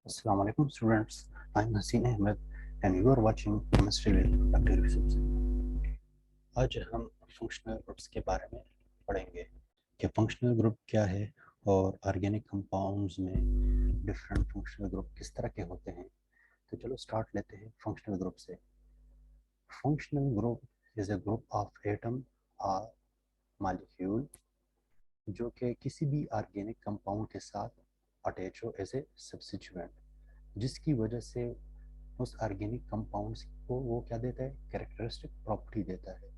Assalamu alaikum students. I'm Haseen Ahmed and you are watching Chemistry with Dr. Yusuf. आज हम functional groups के बारे में पढ़ेंगे कि फंक्शनल ग्रुप क्या है और ऑर्गेनिक कंपाउंड्स में डिफरेंट फंक्शनल ग्रुप किस तरह के होते हैं। तो चलो स्टार्ट लेते हैं फंक्शनल ग्रुप से। Functional group is a group of atom और मॉलिक्यूल जो कि किसी भी ऑर्गेनिक कंपाउंड के साथ अटैच हो एज ए सब्स्टिट्यूएंट, जिसकी वजह से उस ऑर्गेनिक कंपाउंड्स को वो क्या देता है, कैरेक्टरिस्टिक प्रॉपर्टी देता है।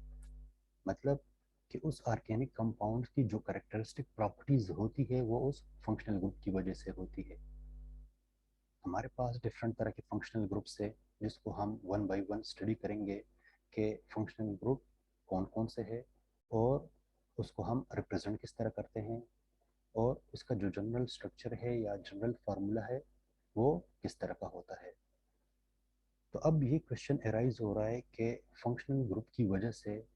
मतलब कि उस ऑर्गेनिक कंपाउंड्स की जो कैरेक्टरिस्टिक प्रॉपर्टीज होती है वो उस फंक्शनल ग्रुप की वजह से होती है। हमारे पास डिफरेंट तरह के फंक्शनल ग्रुप्स है जिसको हम वन बाय वन स्टडी करेंगे कि फंक्शनल ग्रुप कौन कौन से है और उसको हम रिप्रेजेंट किस तरह करते हैं और उसका जो जनरल स्ट्रक्चर है या जनरल फार्मूला है वो किस तरह का होता है। तो अब ये क्वेश्चन एराइज हो रहा है कि फंक्शनल ग्रुप की वजह से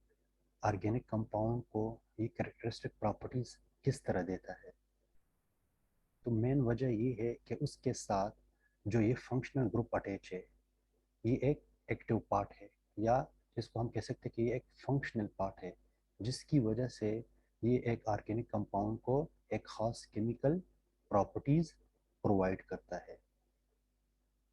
ऑर्गेनिक कंपाउंड को ये कैरेक्टरिस्टिक प्रॉपर्टीज किस तरह देता है। तो मेन वजह ये है कि उसके साथ जो ये फंक्शनल ग्रुप अटैच है ये एक एक्टिव पार्ट है, या जिसको हम कह सकते हैं कि ये एक फंक्शनल पार्ट है, जिसकी वजह से ये एक ऑर्गेनिक कंपाउंड को एक ख़ास केमिकल प्रॉपर्टीज प्रोवाइड करता है।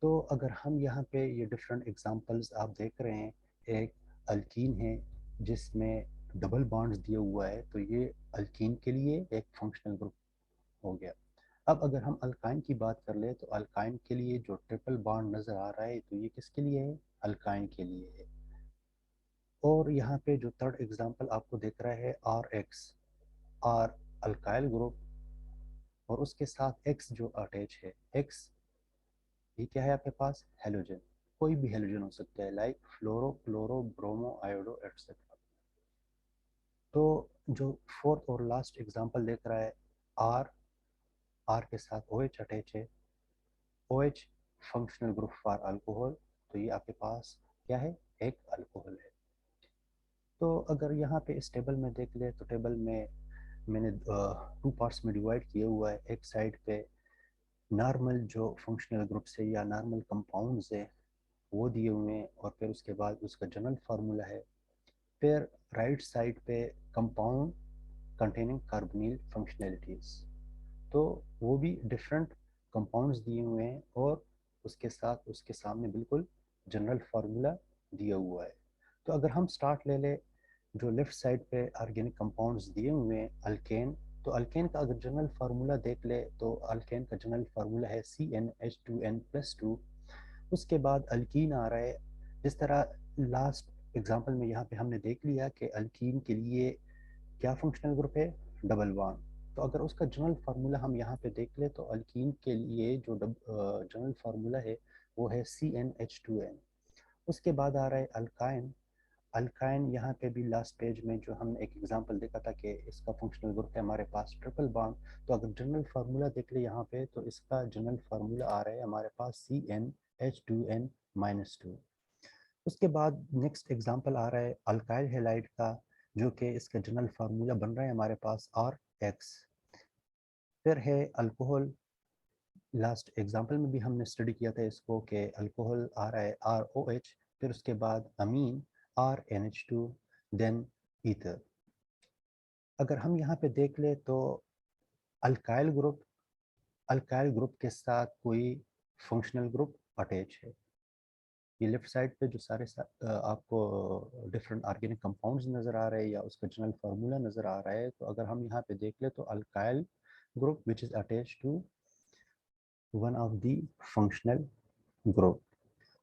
तो अगर हम यहाँ पे ये डिफरेंट एग्जांपल्स आप देख रहे हैं, एक अल्कीन है जिसमें डबल बॉन्ड्स दिया हुआ है, तो ये अल्कीन के लिए एक फंक्शनल ग्रुप हो गया। अब अगर हम अल्काइन की बात कर ले तो अल्काइन के लिए जो ट्रिपल बॉन्ड नज़र आ रहा है तो ये किसके लिए है, अल्काइन के लिए है। और यहाँ पे जो थर्ड एग्जांपल आपको दिख रहा है R X, R alkyl group और उसके साथ एक्स जो अटैच है, एक्स ये क्या है आपके पास, हेलोजन। कोई भी हेलोजन हो सकता है like fluoro chloro bromo iodo etcetera. तो जो फोर्थ और लास्ट एग्जांपल देख रहा है आर, आर के साथ ओ एच अटैच है, O H functional group for alcohol, तो ये आपके पास क्या है, एक अल्कोहल है। तो अगर यहाँ पे इस टेबल में देख ले तो टेबल में मैंने टू पार्ट्स में डिवाइड किया हुआ है। एक साइड पे नॉर्मल जो फंक्शनल ग्रुप्स है या नॉर्मल कंपाउंड्स है वो दिए हुए हैं और फिर उसके बाद उसका जनरल फार्मूला है। फिर राइट साइड पे कंपाउंड कंटेनिंग कार्बोनिल फंक्शनैलिटीज़, तो वो भी डिफरेंट कंपाउंड्स दिए हुए हैं और उसके साथ उसके सामने बिल्कुल जनरल फार्मूला दिया हुआ है। तो अगर हम स्टार्ट ले ले, जो लेफ्ट साइड पे ऑर्गेनिक कंपाउंड्स दिए हुए हैं अल्केन, तो अल्केन का अगर जनरल फार्मूला देख ले तो अल्केन का जनरल फार्मूला है CnH2n+2। उसके बाद अल्कीन आ रहा है। जिस तरह लास्ट एग्जांपल में यहाँ पे हमने देख लिया कि अल्कीन के लिए क्या फंक्शनल ग्रुप है, डबल बॉन्ड। तो अगर उसका जनरल फार्मूला हम यहाँ पे देख ले तो अल्कीन के लिए जो जनरल फार्मूला है वो है CnH2n। उसके बाद आ रहा है अल्काइन। अल्काइन यहाँ पे भी लास्ट पेज में जो हमने एक एग्जांपल देखा था कि इसका फंक्शनल ग्रुप है हमारे पास ट्रिपल बॉन्ड। तो अगर जनरल फार्मूला देख ले यहाँ पे तो इसका जनरल फार्मूला आ रहा है हमारे पास CnH2n-2। उसके बाद नेक्स्ट एग्जांपल आ रहा है अल्काइल हैलाइड का, जो कि इसका जनरल फार्मूला बन रहा है हमारे पास RX। फिर है अल्कोहल, लास्ट एग्जांपल में भी हमने स्टडी किया था इसको कि अल्कोहल आ रहा है ROH। फिर उसके बाद अमीन RNH2, देन ईथर। अगर हम यहाँ पे देख ले तो अल्काइल ग्रुप, अल्काइल ग्रुप के साथ कोई फंक्शनल ग्रुप अटैच है। ये लेफ्ट साइड पे जो सारे आपको डिफरेंट ऑर्गेनिक कंपाउंड्स नज़र आ रहे हैं या उसका जनरल फार्मूला नज़र आ रहा है, तो अगर हम यहाँ पे देख ले तो alkyl group which is attach to one of the functional group.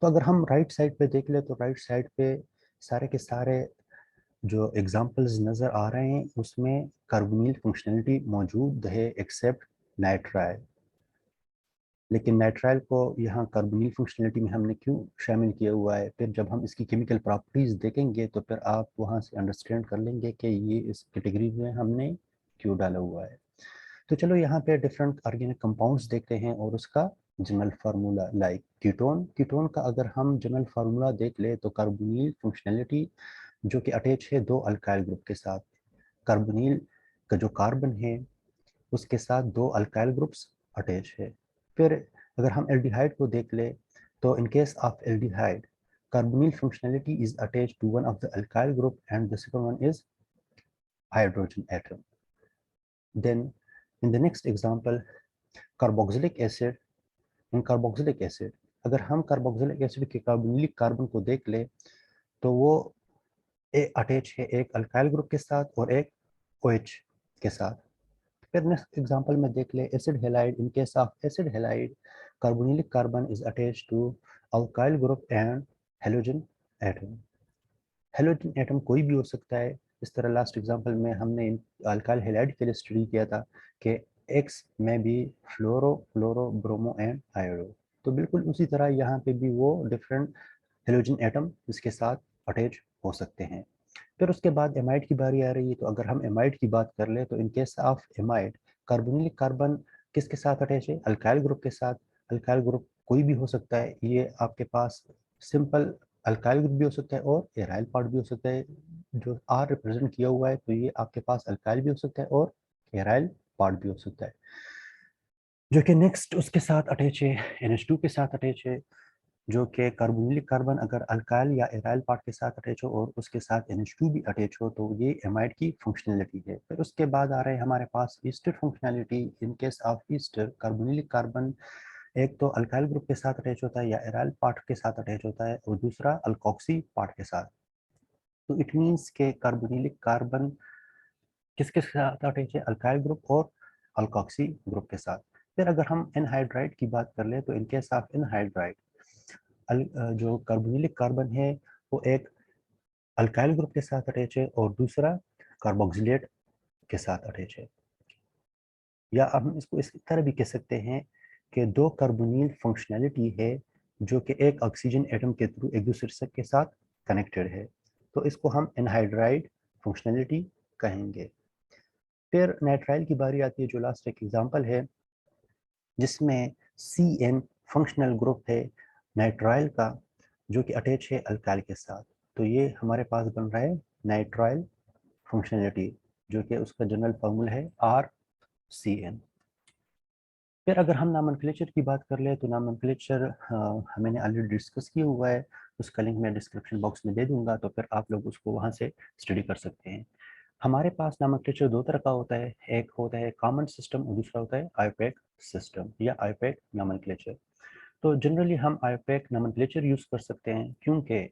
तो अगर हम राइट साइड पे देख ले तो राइट साइड पे सारे के सारे जो एग्जांपल्स नज़र आ रहे हैं उसमें कार्बोनिल फंक्शनलिटी मौजूद है एक्सेप्ट नाइट्राइल। लेकिन नाइट्राइल को यहाँ कार्बोनिल फंक्शनलिटी में हमने क्यों शामिल किया हुआ है, फिर जब हम इसकी केमिकल प्रॉपर्टीज देखेंगे तो फिर आप वहाँ से अंडरस्टैंड कर लेंगे कि ये इस कैटेगरी में हमने क्यों डाला हुआ है। तो चलो यहाँ पे डिफरेंट ऑर्गेनिक कंपाउंड्स देखते हैं और उसका general formula. Like ketone, ketone का अगर हम जनरल फार्मूला देख ले तो कार्बोनिल फंक्शनलिटी जो कि अटैच है दो अल्काइल ग्रुप के साथ। कार्बोनिल का जो कार्बन है उसके साथ दो अल्काइल ग्रुप्स अटैच है। फिर अगर हम एल्डिहाइड को देख ले तो in case of aldehyde carbonyl functionality is attached to one of the alkyl group and the second one is hydrogen atom. Then in the next example, carboxylic acid. In carboxylic acid, अगर हम carboxylic acid के कार्बोनिलिक carbon को देख ले तो वो attach है एक अल्काइल ग्रुप के साथ और एक OH के साथ। फिर नेक्स्ट एग्जांपल में देख ले acid halide. In case of acid halide carbonylic carbon is attached to alkyl group and halogen atom. Halogen atom कोई भी हो सकता है। इस तरह लास्ट एग्जांपल में हमने अल्काइल हैलाइड के लिए स्टडी किया था कि एक्स में भी फ्लोरो फ्लोरो ब्रोमो एंड आयोडो, तो बिल्कुल उसी तरह यहाँ पे भी वो डिफरेंट हेलोजन एटम इसके साथ अटैच हो सकते हैं। फिर उसके बाद एमाइड की बारी आ रही है। तो अगर हम एमाइड की बात कर ले तो in case of amide carbonylic carbon किसके साथ अटैच है? अल्काइल ग्रुप के साथ। अल्काइल ग्रुप कोई भी हो सकता है, ये आपके पास सिंपल अल्काइल ग्रुप भी हो सकता है और एराइल पार्ट भी हो सकता है। जो आर रिप्रेजेंट किया हुआ है तो ये आपके पास अल्काइल भी हो सकता है और एराइल पार्ट भी हो सकता है। जो कि नेक्स्ट उसके साथ अटैच है NH2 के साथ अटैच है, जो कि कार्बोनिलिक कार्बन अगर अल्काइल या एराइल पार्ट के साथ अटैच हो और उसके साथ NH2 भी अटैच हो तो ये एमाइड की फंक्शनैलिटी है। फिर उसके बाद आ रहे हैं हमारे पास ester functionality. In case of ester carbonylic carbon एक तो अल्काइल ग्रुप के साथ अटैच होता है या एराइल पार्ट के साथ अटैच होता है और दूसरा अल्कोक्सी पार्ट के साथ। तो इट मीन्स के कार्बोनिलिक कार्बन किसके साथ अटैच है? अल्काइल ग्रुप और अल्कोक्सी ग्रुप के साथ। फिर अगर हम एनहाइड्राइड की बात कर ले तो इन केस ऑफ एनहाइड्राइड जो कार्बोनिलिक कार्बन है वो एक अल्काइल ग्रुप के साथ अटैच है और दूसरा कार्बोक्सिलेट के साथ अटैच है। या हम इसको इस तरह भी कह सकते हैं कि दो कार्बोनिल फंक्शनैलिटी है जो कि एक ऑक्सीजन एटम के थ्रू एक दूसरे के साथ कनेक्टेड है, तो इसको हम एनहाइड्राइड फंक्शनैलिटी कहेंगे। फिर नाइट्राइल की बारी आती है जो लास्ट एक एग्जांपल है जिसमें CN फंक्शनल ग्रुप है नाइट्राइल का जो कि अटैच है अल्काइल के साथ। तो ये हमारे पास बन रहा है नाइट्राइल फंक्शनैलिटी जो कि उसका जनरल फार्मूला है RCN। फिर अगर हम नामनक्लेचर की बात कर ले तो नामनक्लेचर मैंने ऑलरेडी डिस्कस किया हुआ है, उसका लिंक मैं डिस्क्रिप्शन बॉक्स में दे दूंगा, तो फिर आप लोग उसको वहाँ से स्टडी कर सकते हैं। हमारे पास नामनक्लेचर दो तरह का होता है, एक होता है कॉमन सिस्टम और दूसरा होता है आईपैक सिस्टम या आईपैक नामनक्लेचर। तो जनरली हम आईपैक नामनक्लेचर यूज कर सकते हैं क्योंकि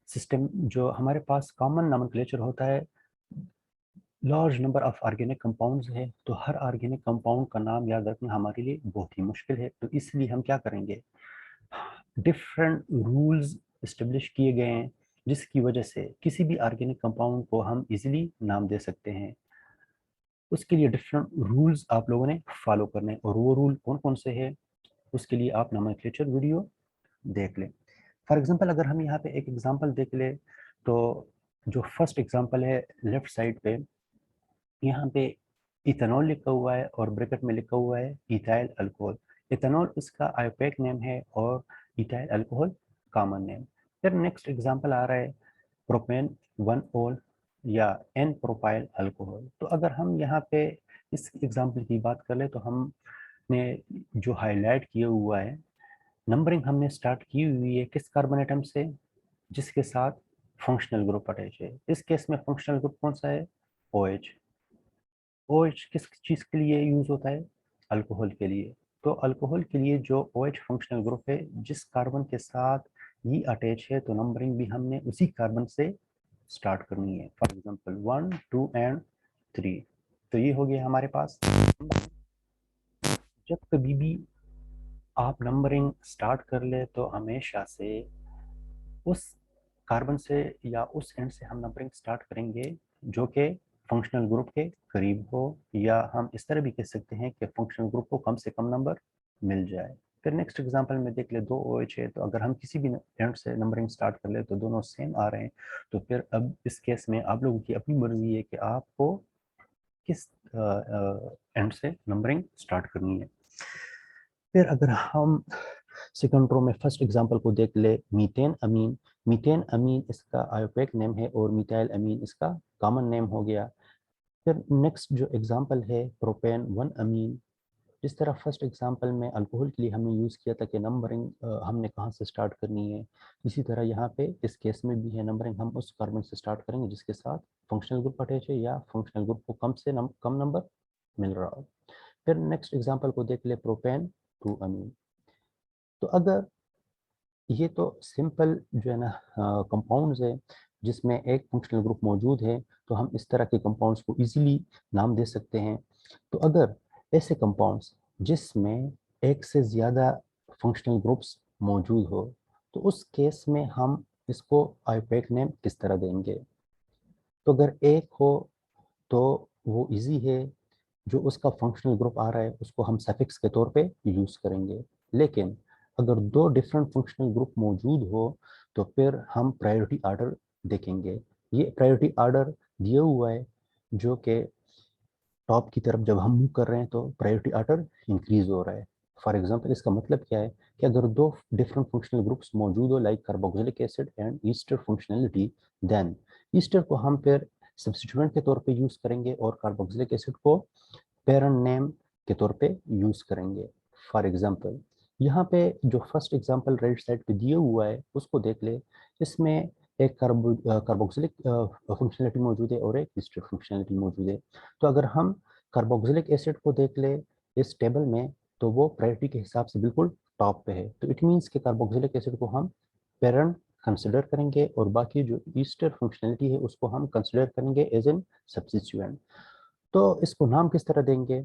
सिस्टम जो हमारे पास कॉमन नामनक्लेचर होता है large number of organic compounds है, तो हर ऑर्गेनिक कंपाउंड का नाम याद रखना हमारे लिए बहुत ही मुश्किल है। तो इसलिए हम क्या करेंगे, डिफरेंट रूल्स इस्टेब्लिश किए गए हैं जिसकी वजह से किसी भी ऑर्गेनिक कंपाउंड को हम इजीली नाम दे सकते हैं। उसके लिए डिफरेंट रूल्स आप लोगों ने फॉलो करने, और वो रूल कौन कौन से हैं उसके लिए आप नोमेनक्लेचर वीडियो देख लें। फॉर एग्जांपल अगर हम यहाँ पे एक एग्जांपल देख ले तो जो फर्स्ट एग्जांपल है लेफ्ट साइड पे, यहाँ पे इथेनॉल लिखा हुआ है और ब्रैकेट में लिखा हुआ है इथाइल अल्कोहल। इथेनॉल इसका आईपैक नेम है और इथाइल अल्कोहल कॉमन नेम। फिर नेक्स्ट एग्जांपल आ रहा है प्रोपेन 1-ऑल या एन प्रोपाइल अल्कोहल। तो अगर हम यहाँ पे इस एग्जांपल की बात कर ले तो हमने जो हाईलाइट किया हुआ है नंबरिंग हमने स्टार्ट की हुई है किस कार्बन एटम से, जिसके साथ फंक्शनल ग्रुप अटैच है। इस केस में फंक्शनल ग्रुप कौन सा है? OH। OH किस चीज़ के लिए यूज होता है? अल्कोहल के लिए। तो अल्कोहल के लिए जो OH फंक्शनल ग्रुप है जिस कार्बन के साथ ये अटैच है तो नंबरिंग भी हमने उसी कार्बन से स्टार्ट करनी है। For example 1, 2 and 3। तो ये हो गया हमारे पास। जब कभी भी आप नंबरिंग स्टार्ट कर ले तो हमेशा से उस कार्बन से या उस एंड से हम नंबरिंग स्टार्ट करेंगे जो कि फंक्शनल ग्रुप के करीब हो, या हम इस तरह भी कह सकते हैं कि फंक्शनल ग्रुप को कम से कम नंबर मिल जाए। फिर नेक्स्ट एग्जांपल में देख ले 2 OH है, तो अगर हम किसी भी एंड से नंबरिंग स्टार्ट कर ले तो दोनों सेम आ रहे हैं। तो फिर अब इस केस में आप लोगों की अपनी मर्जी है कि आपको किस एंड से नंबरिंग स्टार्ट करनी है। फिर अगर हम सेकंड रो में फर्स्ट एग्जांपल को देख ले मीथेन अमीन। मीथेन अमीन इसका आयोपैक नेम है और मिथाइल अमीन इसका कॉमन नेम हो गया। फिर नेक्स्ट जो एग्जांपल है प्रोपेन 1 अमीन। जिस तरह फर्स्ट एग्जांपल में अल्कोहल के लिए हमने यूज़ किया था कि नंबरिंग हमने कहाँ से स्टार्ट करनी है, इसी तरह यहाँ पे इस केस में भी है नंबरिंग हम उस कार्बन से स्टार्ट करेंगे जिसके साथ फंक्शनल ग्रुप अटैच है या फंक्शनल ग्रुप को कम नंबर मिल रहा हो। फिर नेक्स्ट एग्जांपल को देख ले, प्रोपेन टू अमीन। तो अगर ये तो सिंपल जो है ना कंपाउंड्स है जिसमें एक फंक्शनल ग्रुप मौजूद है, तो हम इस तरह के कंपाउंड्स को इजीली नाम दे सकते हैं। तो अगर ऐसे कंपाउंड्स जिसमें एक से ज़्यादा फंक्शनल ग्रुप्स मौजूद हो, तो उस केस में हम इसको आईपैक नेम किस तरह देंगे। तो अगर एक हो तो वो इजी है, जो उसका फंक्शनल ग्रुप आ रहा है उसको हम सफिक्स के तौर पे यूज़ करेंगे। लेकिन अगर दो डिफरेंट फंक्शनल ग्रुप मौजूद हो तो फिर हम प्रायोरिटी आर्डर देखेंगे। ये प्रायोरिटी आर्डर दिया हुआ है जो कि टॉप की तरफ जब हम मूव कर रहे हैं तो प्रायोरिटी आर्डर इंक्रीज हो रहा है। फॉर एग्जांपल इसका मतलब क्या है कि अगर दो डिफरेंट फंक्शनल ग्रुप्स मौजूद हो like carboxylic acid and ester functionality, then ester को हम फिर सब्स्टिट्यूएंट के तौर पे यूज करेंगे और कार्बोक्सिलिक एसिड को पेरेंट नेम के तौर पे यूज करेंगे। फॉर एग्जांपल यहाँ पे जो फर्स्ट एग्जांपल राइट साइड पे दिया हुआ है उसको देख ले। इसमें एक कार्बोक्सिलिक फंक्शनलिटी मौजूद है और एक ईस्टर फंक्शनलिटी मौजूद है। तो अगर हम कार्बोक्सिलिक एसिड को देख ले इस टेबल में, तो वो प्रायोरिटी के हिसाब से बिल्कुल टॉप पे है। तो इट मीन्स कि कार्बोक्सिलिक एसिड को हम पेरेंट कंसिडर करेंगे और बाकी जो ईस्टर फंक्शनलिटी है उसको हम कंसिडर करेंगे एज एन सब्स्टिट्यूएंट। तो इसको नाम किस तरह देंगे,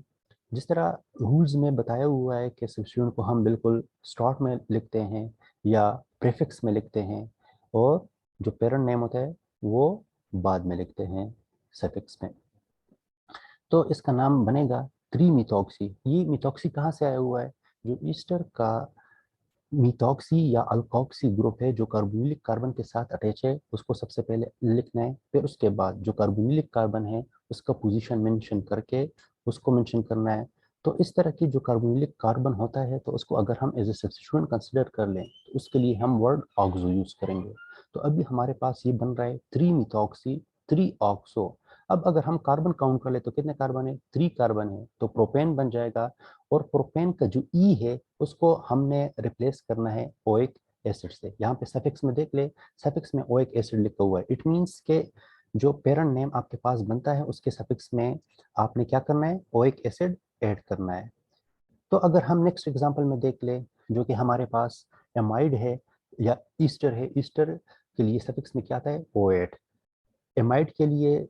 जिस तरह रूल्स में बताया हुआ है कि सब्स्टिट्यूएंट को हम बिल्कुल स्टार्ट में लिखते हैं या प्रीफिक्स में लिखते हैं, और जो पेरेंट नेम होता है वो बाद में लिखते हैं सफिक्स में। तो इसका नाम बनेगा त्रिमिथॉक्सी। ये मिथॉक्सी कहाँ से आया हुआ है, जो ईस्टर का मिथॉक्सी या अल्कोक्सी ग्रुप है जो कार्बोनिलिक कार्बन के साथ अटैच है, उसको सबसे पहले लिखना है। फिर उसके बाद जो कार्बोनिलिक कार्बन है उसका पोजीशन मेंशन करके उसको मेंशन करना है। तो इस तरह की जो कार्बोनिलिक कार्बन होता है तो उसको अगर हम एज ए सब्स्टिट्यूएंट कंसिडर कर लें तो उसके लिए हम वर्ड ऑक्सो यूज करेंगे। तो अभी हमारे पास ये बन रहा है त्रिमिथॉक्सी थ्री ऑक्सो। अब अगर हम कार्बन काउंट कर ले तो कितने कार्बन है, 3 कार्बन है, तो प्रोपेन बन जाएगा। और प्रोपेन का जो ई है उसको हमने रिप्लेस करना है ओइक एसिड से। यहाँ पे सफिक्स में देख ले, सफिक्स में ओइक एसिड लिखा हुआ है। इट मीन्स के जो पेरेंट नेम आपके पास बनता है उसके सफिक्स में आपने क्या करना है, ओइक एसिड ऐड करना है। तो अगर हम नेक्स्ट एग्जांपल में देख ले, जो कि हमारे पास एमाइड है या ईस्टर है, ईस्टर के लिए सफिक्स में क्या आता है, O8। एमाइड के लिए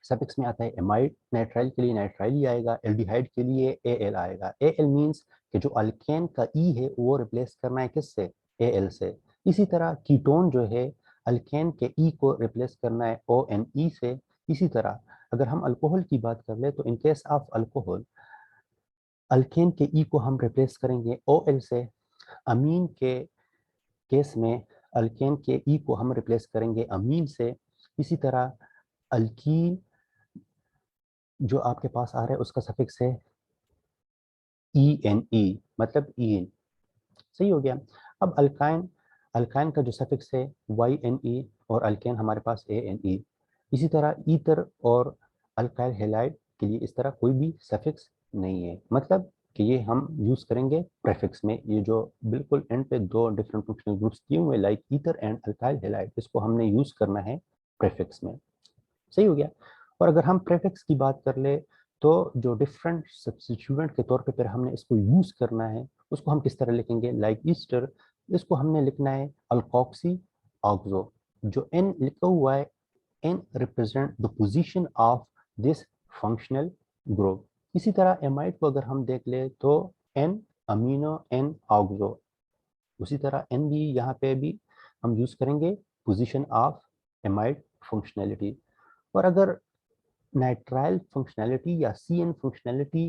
सफिक्स में आता है एमाइड, नाइट्राइल के लिए नाइट्राइल ही आएगा, एल्डिहाइड के लिए एल आएगा। एल मींस कि जो अल्केन का ई है वो रिप्लेस करना है किससे, एल से। इसी तरह कीटोन जो है अल्केन के ई को रिप्लेस करना है ओ एन ई से। इसी तरह अगर हम अल्कोहल की बात कर ले तो in case of alcohol alkane के ई को हम रिप्लेस करेंगे ओ एल से। अमीन के केस में अल्केन के ई को हम रिप्लेस करेंगे अमीन से। इसी तरह अल्कीन जो आपके पास आ रहा है उसका सफिक्स है ई एन ई, मतलब ईन। सही हो गया। अब अल्काइन, अल्काइन का जो सफिक्स है वाई एन ई, और अल्केन हमारे पास ए एन ई। इसी तरह ईथर और अल्काइल हैलाइड के लिए इस तरह कोई भी सफिक्स नहीं है, मतलब कि ये हम यूज करेंगे प्रेफिक्स में। ये जो बिल्कुल एंड पे दो डिफरेंट फंक्शनल ग्रुप्स दिए हुए like ether and alkyl halide, इसको हमने यूज करना है प्रेफिक्स में। सही हो गया। और अगर हम प्रेफिक्स की बात कर ले तो जो डिफरेंट सब्स्टिट्यूएंट के तौर पे फिर हमने इसको यूज करना है उसको हम किस तरह लिखेंगे, लाइक ईस्टर, इसको हमने लिखना है अल्कोक्सी ऑक्सो। जो एन लिखा हुआ है, N represent the position of this functional group. इसी तरह एमाइड को अगर हम देख ले तो एन अमीनो एन ऑक्सो। उसी तरह एन भी यहाँ पे भी हम यूज करेंगे पोजीशन ऑफ एमाइड फंक्शनैलिटी। और अगर नाइट्राइल फंक्शनैलिटी या सी एन फंक्शनैलिटी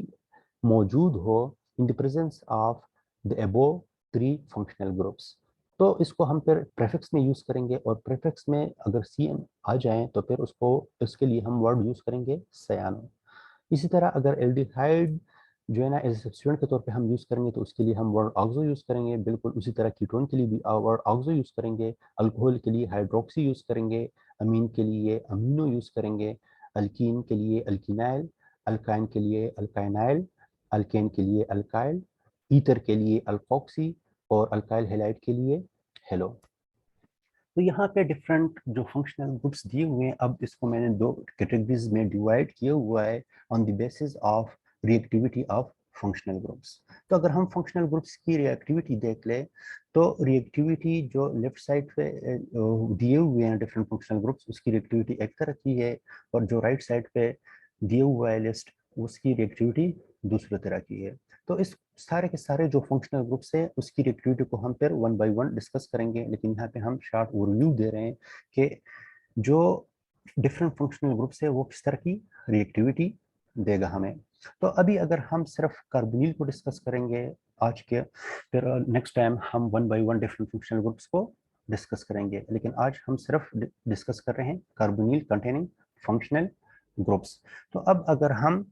मौजूद हो in the presence of the above 3 functional groups, तो इसको हम फिर प्रेफिक्स में यूज करेंगे। और प्रेफिक्स में अगर सी एन आ जाए तो फिर उसको इसके लिए हम वर्ड यूज करेंगे सयानो। इसी तरह अगर एल्डिहाइड जो है ना एज सब्स्टिट्यूएंट के तौर पे हम यूज करेंगे तो उसके लिए हम वर्ड ऑक्सो यूज करेंगे। बिल्कुल उसी तरह कीटोन के लिए भी वर्ड ऑक्सो यूज करेंगे। अल्कोहल के लिए हाइड्रोक्सी यूज करेंगे। अमीन के लिए अमीनो यूज करेंगे। अल्कीन के लिए अल्कीनाइल। अल्काइन के लिए अल्काइनाइल। अल्केन के लिए अल्काइल, ईथर के लिए अल्कोक्सी और अल्काइल हैलाइड के लिए हेलो। तो यहाँ पे डिफरेंट जो फंक्शनल ग्रुप्स दिए हुए हैं, अब इसको मैंने दो कैटेगरीज में डिवाइड किया हुआ है on the basis of reactivity of functional groups. तो अगर हम फंक्शनल ग्रुप्स की रिएक्टिविटी देख ले तो रिएक्टिविटी जो लेफ्ट साइड पे दिए हुए हैं डिफरेंट फंक्शनल ग्रुप्स, उसकी रिएक्टिविटी एक तरह की है, और जो राइट साइड पे दिए हुआ है लिस्ट, उसकी रिएक्टिविटी दूसरी तरह की है। तो इस सारे के सारे जो फंक्शनल ग्रुप्स है उसकी रिएक्टिविटी को हम फिर वन बाय वन डिस्कस करेंगे, लेकिन यहाँ पे हम शॉर्ट ओवरव्यू दे रहे हैं कि जो डिफरेंट फंक्शनल ग्रुप्स है वो किस तरह की रिएक्टिविटी देगा हमें। तो अभी अगर हम सिर्फ कार्बोनिल को डिस्कस करेंगे आज के, फिर नेक्स्ट टाइम हम one by one different functional groups को डिस्कस करेंगे, लेकिन आज हम सिर्फ डिस्कस कर रहे हैं कार्बोनिल कंटेनिंग फंक्शनल ग्रुप्स। तो अब अगर हम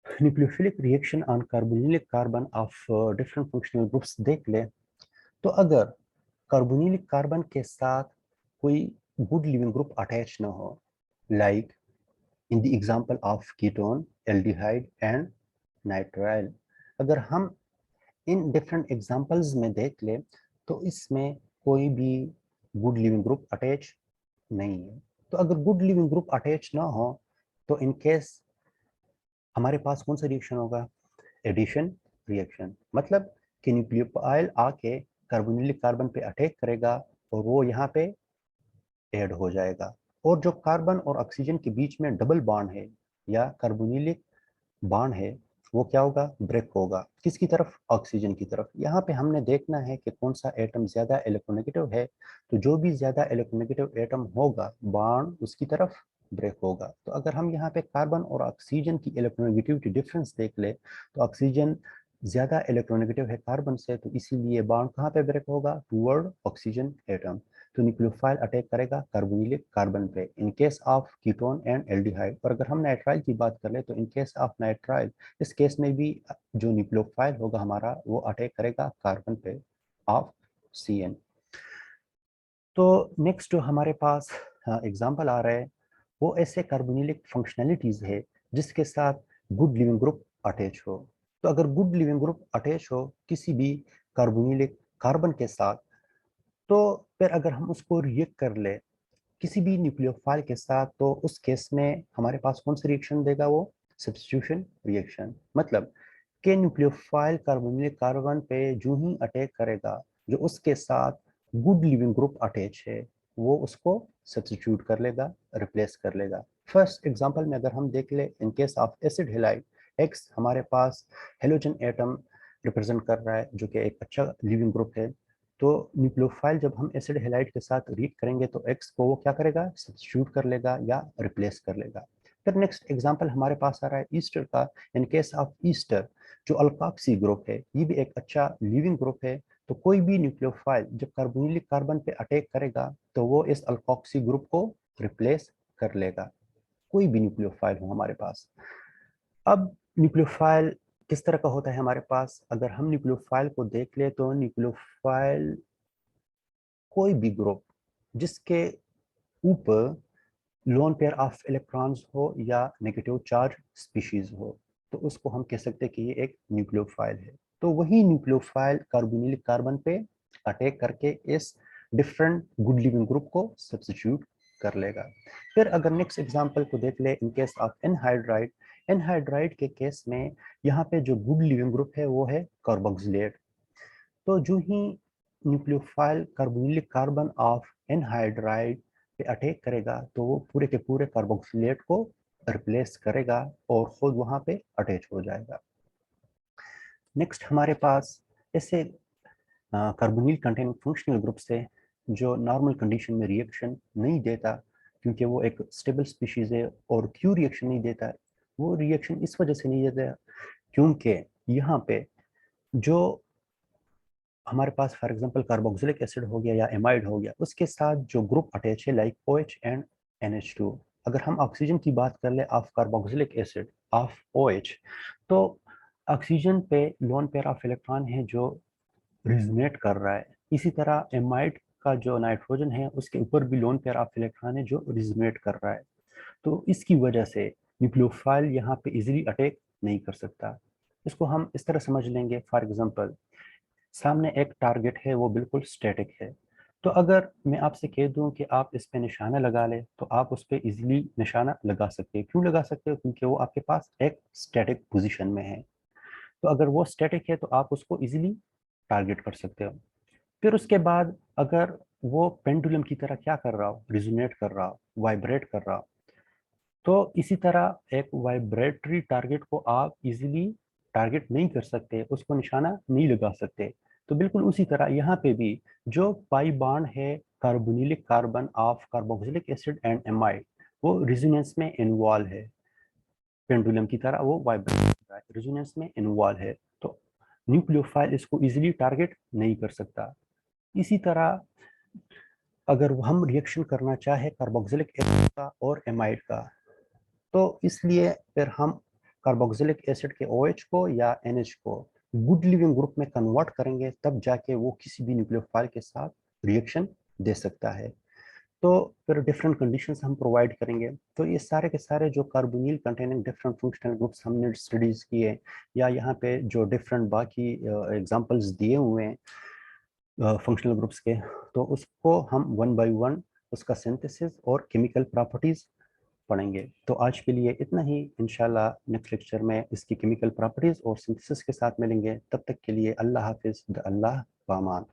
nucleophilic reaction on carbonylic carbon of different functional groups देख ले, तो अगर कार्बोनिलिक कार्बन के साथ कोई गुड लिविंग ग्रुप अटैच ना हो, like in the example of ketone, aldehyde and nitrile, अगर हम इन डिफरेंट एग्जांपल्स में देख ले तो इसमें कोई भी गुड लिविंग ग्रुप अटैच नहीं है। तो अगर गुड लिविंग ग्रुप अटैच ना हो तो इन केस हमारे पास कौन सा रिएक्शन होगा? Addition reaction. मतलब कि न्यूक्लियोफाइल आके कार्बोनिलिक कार्बन पे अटैक करेगा और वो यहाँ पे ऐड हो जाएगा, और जो कार्बन और ऑक्सीजन के बीच में डबल बॉन्ड है या कार्बोनिलिक बॉन्ड है वो क्या होगा? ब्रेक होगा। किसकी तरफ? ऑक्सीजन की तरफ। यहाँ पे हमने देखना है कि कौन सा एटम ज्यादा इलेक्ट्रोनेगेटिव है, तो जो भी ज्यादा इलेक्ट्रोनेगेटिव एटम होगा बॉन्ड उसकी तरफ ब्रेक होगा। तो अगर हम यहाँ पे कार्बन और ऑक्सीजन की इलेक्ट्रोनेगेटिविटी डिफरेंस देख ले तो ऑक्सीजन ज्यादा इलेक्ट्रोनेगेटिव है कार्बन से, तो इसीलिए बॉन्ड कहाँ पे ब्रेक होगा? Toward oxygen atom. तो न्यूक्लियोफाइल अटैक करेगा कार्बोनिलिक कार्बन पे इन case of ketone and aldehyde. और अगर हम नाइट्राइल की बात कर ले तो इन केस ऑफ नाइट्राइल, इस केस में भी जो न्यूक्लियोफाइल होगा हमारा वो अटैक करेगा कार्बन पे ऑफ CN। तो नेक्स्ट जो हमारे पास एग्जांपल आ रहा है वो ऐसे कार्बोनिलिक फंक्शनैलिटीज है जिसके साथ गुड लिविंग ग्रुप अटैच हो। तो अगर गुड लिविंग ग्रुप अटैच हो किसी भी कार्बोनिलिक कार्बन के साथ, तो फिर अगर हम उसको रिएक्ट कर ले किसी भी न्यूक्लियोफाइल के साथ, तो उस केस में हमारे पास कौन सा रिएक्शन देगा? वो सब्स्टिट्यूशन रिएक्शन। मतलब कि न्यूक्लियोफाइल कार्बोनिलिक कार्बन पे जो ही अटैक करेगा, जो उसके साथ गुड लिविंग ग्रुप अटैच है वो उसको सब्स्टिट्यूट कर लेगा, रिप्लेस कर लेगा। फर्स्ट एग्जांपल में अगर हम देख ले इन case of acid halide, x हमारे पास हेलोजन एटम रिप्रेजेंट कर रहा है जो कि एक अच्छा लिविंग ग्रुप है। तो न्यूक्लियोफाइल जब हम एसिड हैलाइड के साथ रिएक्ट करेंगे तो एक्स को वो क्या करेगा? सब्स्टिट्यूट कर लेगा या रिप्लेस कर लेगा। फिर नेक्स्ट एग्जांपल हमारे पास आ रहा है ईस्टर का। इन केस ऑफ ईस्टर जो अल्काक्सी ग्रुप है ये भी एक अच्छा लिविंग ग्रुप है, तो कोई भी न्यूक्लियोफाइल जब कार्बोनिलिक कार्बन पे अटैक करेगा तो वो इस अल्काक्सी ग्रुप को रिप्लेस कर लेगा, कोई भी न्यूक्लियोफाइल हो हमारे पास। अब न्यूक्लियोफाइल किस तरह का होता है हमारे पास? अगर हम न्यूक्लियोफाइल को देख ले तो न्यूक्लियोफाइल कोई भी ग्रुप जिसके ऊपर लोन पेयर ऑफ इलेक्ट्रॉन्स हो या नेगेटिव चार्ज स्पीशीज हो, तो उसको हम कह सकते हैं कि ये एक न्यूक्लियोफाइल है। तो वही न्यूक्लियोफाइल कार्बोनिलिक कार्बन पे अटैक करके इस डिफरेंट गुड लिविंग ग्रुप को सब्स्टिट्यूट कर लेगा। फिर अगर नेक्स्ट एग्जांपल को देख ले इन केस ऑफ एनहाइड्राइड, एनहाइड्राइड के केस में यहाँ पे जो गुड लिविंग ग्रुप है वो है कार्बोक्सिलेट। तो जो ही न्यूक्लियोफाइल कार्बोनिलिक कार्बन ऑफ एनहाइड्राइड पे अटैक करेगा तो वो पूरे के पूरे कार्बोक्सिलेट को रिप्लेस करेगा और खुद वहां पे अटैच हो जाएगा। नेक्स्ट हमारे पास ऐसे कार्बोनिल कंटेनिंग फंक्शनल ग्रुप से जो नॉर्मल कंडीशन में रिएक्शन नहीं देता, क्योंकि वो एक स्टेबल स्पीशीज है। और क्यों रिएक्शन नहीं देता? वो रिएक्शन इस वजह से नहीं देता क्योंकि यहाँ पे जो हमारे पास फॉर एग्जांपल कार्बोक्सिलिक एसिड हो गया या एमाइड हो गया, उसके साथ जो ग्रुप अटैच है लाइक OH एंड NH2। अगर हम ऑक्सीजन की बात कर lay off carboxylic acid of OH, तो ऑक्सीजन पे लोन पेयर ऑफ इलेक्ट्रॉन है जो रिजोनेट कर रहा है। इसी तरह एमाइड का जो नाइट्रोजन है उसके ऊपर भी लोन पेयर ऑफ इलेक्ट्रॉन है जो रिजोनेट कर रहा है। तो इसकी वजह से न्यूक्लियोफाइल यहाँ पे इजीली अटैक नहीं कर सकता। इसको हम इस तरह समझ लेंगे, फॉर एग्जांपल सामने एक टारगेट है, वो बिल्कुल स्टैटिक है। तो अगर मैं आपसे कह दूं कि आप इस पे निशाना लगा ले, तो आप उस पे इजीली निशाना लगा सकते हैं। क्यों लगा सकते हो? क्योंकि वो आपके पास एक स्टैटिक पोजीशन में है। तो अगर वो स्टैटिक है तो आप उसको इजीली टारगेट कर सकते हो। फिर उसके बाद अगर वो पेंडुलम की तरह क्या कर रहा हो, रिजोनेट कर रहा हो, वाइब्रेट कर रहा हो, तो इसी तरह एक वाइब्रेटरी टारगेट को आप इजीली टारगेट नहीं कर सकते, उसको निशाना नहीं लगा सकते। तो बिल्कुल उसी तरह यहाँ पे भी जो पाई बॉन्ड है carbonylic carbon of carboxylic acid and amide, वो रेजोनेंस में इन्वॉल्व है। पेंडुलम की तरह वो वाइब्रेट कर रहा है, रेजोनेंस में इन्वॉल्व है। तो न्यूक्लियोफाइल इसको इजीली टारगेट नहीं कर सकता। इसी तरह अगर हम रिएक्शन करना चाहे कार्बोक्सिलिक एसिड का और एमाइड का, तो इसलिए फिर हम कार्बोक्सिलिक एसिड के OH को या NH को गुड लिविंग ग्रुप में कन्वर्ट करेंगे, तब जाके वो किसी भी न्यूक्लियोफाइल के साथ रिएक्शन दे सकता है। तो फिर डिफरेंट कंडीशंस हम प्रोवाइड करेंगे। तो ये सारे के सारे जो carbonyl containing different functional groups हमने स्टडीज किए, या यहाँ पे जो डिफरेंट बाकी एग्जांपल्स दिए हुए हैं फंक्शनल ग्रुप्स के, तो उसको हम वन बाय वन उसका सिंथेसिस और केमिकल प्रॉपर्टीज पढ़ेंगे। तो आज के लिए इतना ही। इंशाल्लाह नेक्स्ट लेक्चर में इसकी केमिकल प्रॉपर्टीज और सिंथेसिस के साथ मिलेंगे। तब तक के लिए अल्लाह हाफिज, अल्लाह पामान।